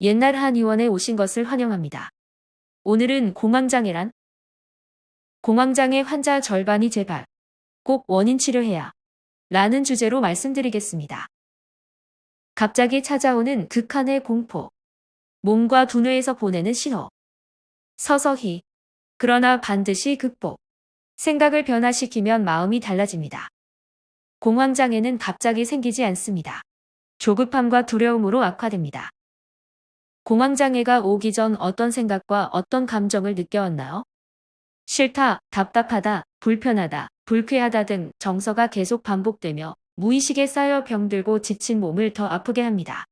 옛날 한의원에 오신 것을 환영합니다. 오늘은 공황장애란? 공황장애 환자 절반이 재발, 꼭 원인 치료해야 라는 주제로 말씀드리겠습니다. 갑자기 찾아오는 극한의 공포, 몸과 두뇌에서 보내는 신호. 서서히, 그러나 반드시 극복. 생각을 변화시키면 마음이 달라집니다. 공황장애는 갑자기 생기지 않습니다. 조급함과 두려움으로 악화됩니다. 공황장애가 오기 전 어떤 생각과 어떤 감정을 느껴왔나요? 싫다, 답답하다, 불편하다, 불쾌하다 등 정서가 계속 반복되며 무의식에 쌓여 병들고 지친 몸을 더 아프게 합니다.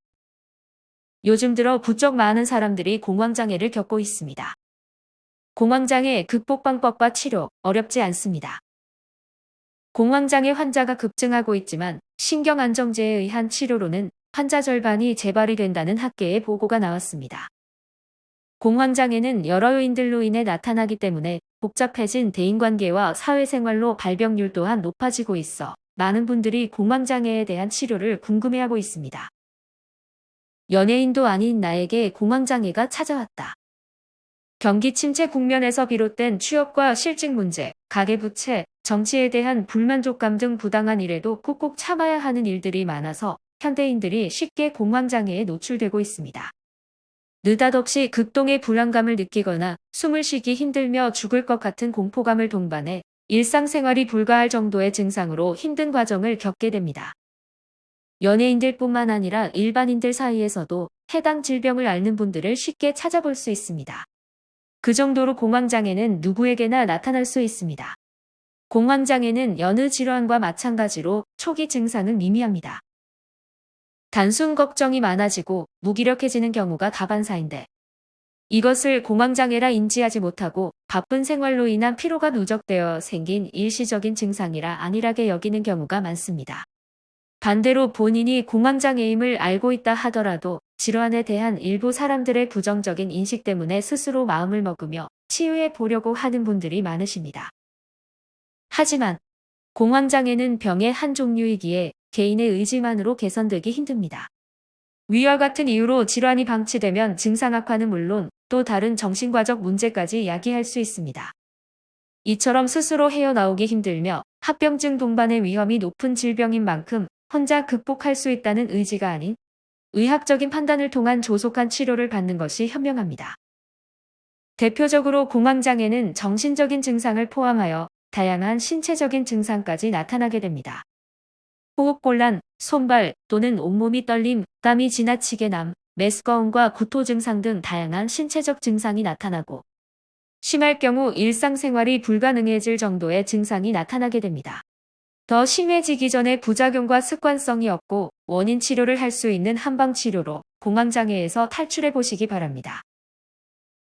요즘 들어 부쩍 많은 사람들이 공황장애를 겪고 있습니다. 공황장애 극복 방법과 치료 어렵지 않습니다. 공황장애 환자가 급증하고 있지만 신경안정제에 의한 치료로는 환자 절반이 재발이 된다는 학계의 보고가 나왔습니다. 공황장애는 여러 요인들로 인해 나타나기 때문에 복잡해진 대인관계와 사회생활로 발병률 또한 높아지고 있어 많은 분들이 공황장애에 대한 치료를 궁금해하고 있습니다. 연예인도 아닌 나에게 공황장애가 찾아왔다. 경기 침체 국면에서 비롯된 취업과 실직 문제, 가계부채, 정치에 대한 불만족감 등 부당한 일에도 꾹꾹 참아야 하는 일들이 많아서 현대인들이 쉽게 공황장애에 노출되고 있습니다. 느닷없이 극동의 불안감을 느끼거나 숨을 쉬기 힘들며 죽을 것 같은 공포감을 동반해 일상생활이 불가할 정도의 증상으로 힘든 과정을 겪게 됩니다. 연예인들뿐만 아니라 일반인들 사이에서도 해당 질병을 앓는 분들을 쉽게 찾아볼 수 있습니다. 그 정도로 공황장애는 누구에게나 나타날 수 있습니다. 공황장애는 여느 질환과 마찬가지로 초기 증상은 미미합니다. 단순 걱정이 많아지고 무기력해지는 경우가 다반사인데 이것을 공황장애라 인지하지 못하고 바쁜 생활로 인한 피로가 누적되어 생긴 일시적인 증상이라 안일하게 여기는 경우가 많습니다. 반대로 본인이 공황장애임을 알고 있다 하더라도 질환에 대한 일부 사람들의 부정적인 인식 때문에 스스로 마음을 먹으며 치유해 보려고 하는 분들이 많으십니다. 하지만 공황장애는 병의 한 종류이기에 개인의 의지만으로 개선되기 힘듭니다. 위와 같은 이유로 질환이 방치되면 증상 악화는 물론 또 다른 정신과적 문제까지 야기할 수 있습니다. 이처럼 스스로 헤어나오기 힘들며 합병증 동반의 위험이 높은 질병인 만큼 혼자 극복할 수 있다는 의지가 아닌 의학적인 판단을 통한 조속한 치료를 받는 것이 현명합니다. 대표적으로 공황장애는 정신적인 증상을 포함하여 다양한 신체적인 증상까지 나타나게 됩니다. 호흡곤란, 손발 또는 온몸이 떨림, 땀이 지나치게 남, 메스꺼움과 구토 증상 등 다양한 신체적 증상이 나타나고 심할 경우 일상생활이 불가능해질 정도의 증상이 나타나게 됩니다. 더 심해지기 전에 부작용과 습관성이 없고 원인 치료를 할 수 있는 한방치료로 공황장애에서 탈출해 보시기 바랍니다.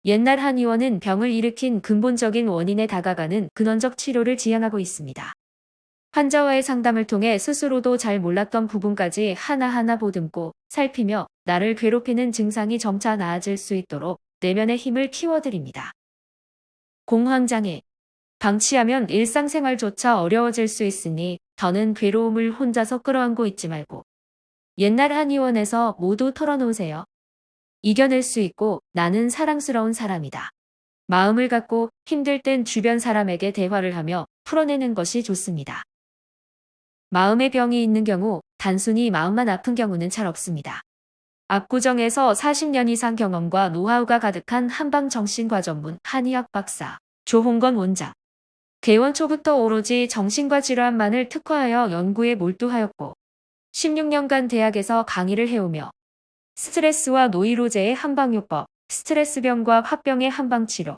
옛날 한의원은 병을 일으킨 근본적인 원인에 다가가는 근원적 치료를 지향하고 있습니다. 환자와의 상담을 통해 스스로도 잘 몰랐던 부분까지 하나하나 보듬고 살피며 나를 괴롭히는 증상이 점차 나아질 수 있도록 내면의 힘을 키워드립니다. 공황장애. 방치하면 일상생활조차 어려워질 수 있으니 더는 괴로움을 혼자서 끌어안고 있지 말고 옛날 한의원에서 모두 털어놓으세요. 이겨낼 수 있고 나는 사랑스러운 사람이다. 마음을 갖고 힘들 땐 주변 사람에게 대화를 하며 풀어내는 것이 좋습니다. 마음의 병이 있는 경우 단순히 마음만 아픈 경우는 잘 없습니다. 압구정에서 40년 이상 경험과 노하우가 가득한 한방정신과 전문 한의학 박사 조홍건 원장. 개원 초부터 오로지 정신과 질환만을 특화하여 연구에 몰두하였고 16년간 대학에서 강의를 해오며 스트레스와 노이로제의 한방요법, 스트레스병과 화병의 한방치료,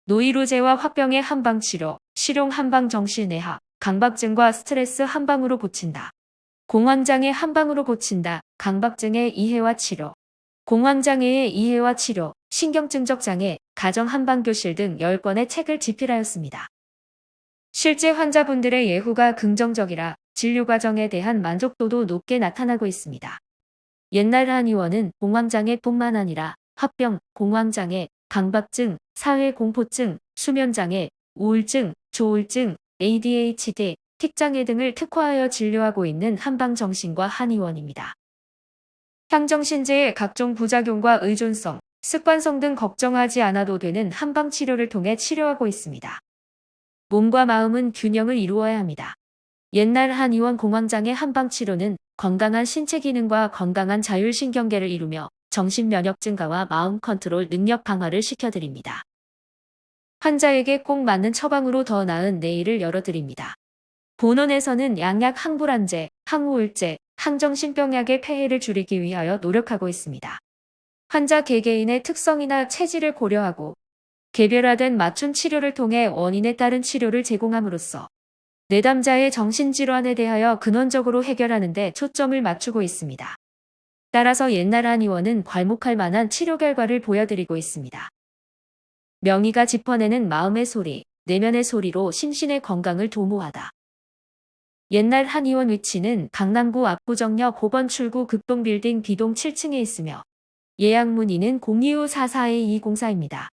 노이로제와 화병의 한방치료, 실용 한방정신의학, 강박증과 스트레스 한방으로 고친다. 공황장애 한방으로 고친다. 강박증의 이해와 치료, 공황장애의 이해와 치료, 신경증적 장애, 가정 한방교실 등 10권의 책을 집필하였습니다. 실제 환자분들의 예후가 긍정적이라 진료 과정에 대한 만족도도 높게 나타나고 있습니다. 옛날 한의원은 공황장애뿐만 아니라 화병, 공황장애, 강박증, 사회공포증, 수면장애, 우울증, 조울증, ADHD, 틱장애 등을 특화하여 진료하고 있는 한방정신과 한의원입니다. 향정신제의 각종 부작용과 의존성, 습관성 등 걱정하지 않아도 되는 한방 치료를 통해 치료하고 있습니다. 몸과 마음은 균형을 이루어야 합니다. 옛날 한의원 공황장애 한방 치료는 건강한 신체 기능과 건강한 자율신경계를 이루며 정신 면역 증가와 마음 컨트롤 능력 강화를 시켜드립니다. 환자에게 꼭 맞는 처방으로 더 나은 내일을 열어드립니다. 본원에서는 양약 항불안제, 항우울제, 항정신병약의 폐해를 줄이기 위하여 노력하고 있습니다. 환자 개개인의 특성이나 체질을 고려하고 개별화된 맞춤 치료를 통해 원인에 따른 치료를 제공함으로써 내담자의 정신질환에 대하여 근원적으로 해결하는 데 초점을 맞추고 있습니다. 따라서 옛날 한의원은 괄목할 만한 치료 결과를 보여드리고 있습니다. 명의가 짚어내는 마음의 소리, 내면의 소리로 심신의 건강을 도모하다. 옛날 한의원 위치는 강남구 압구정역 5번 출구 극동빌딩 B동 7층에 있으며 예약 문의는 025-44-2204입니다.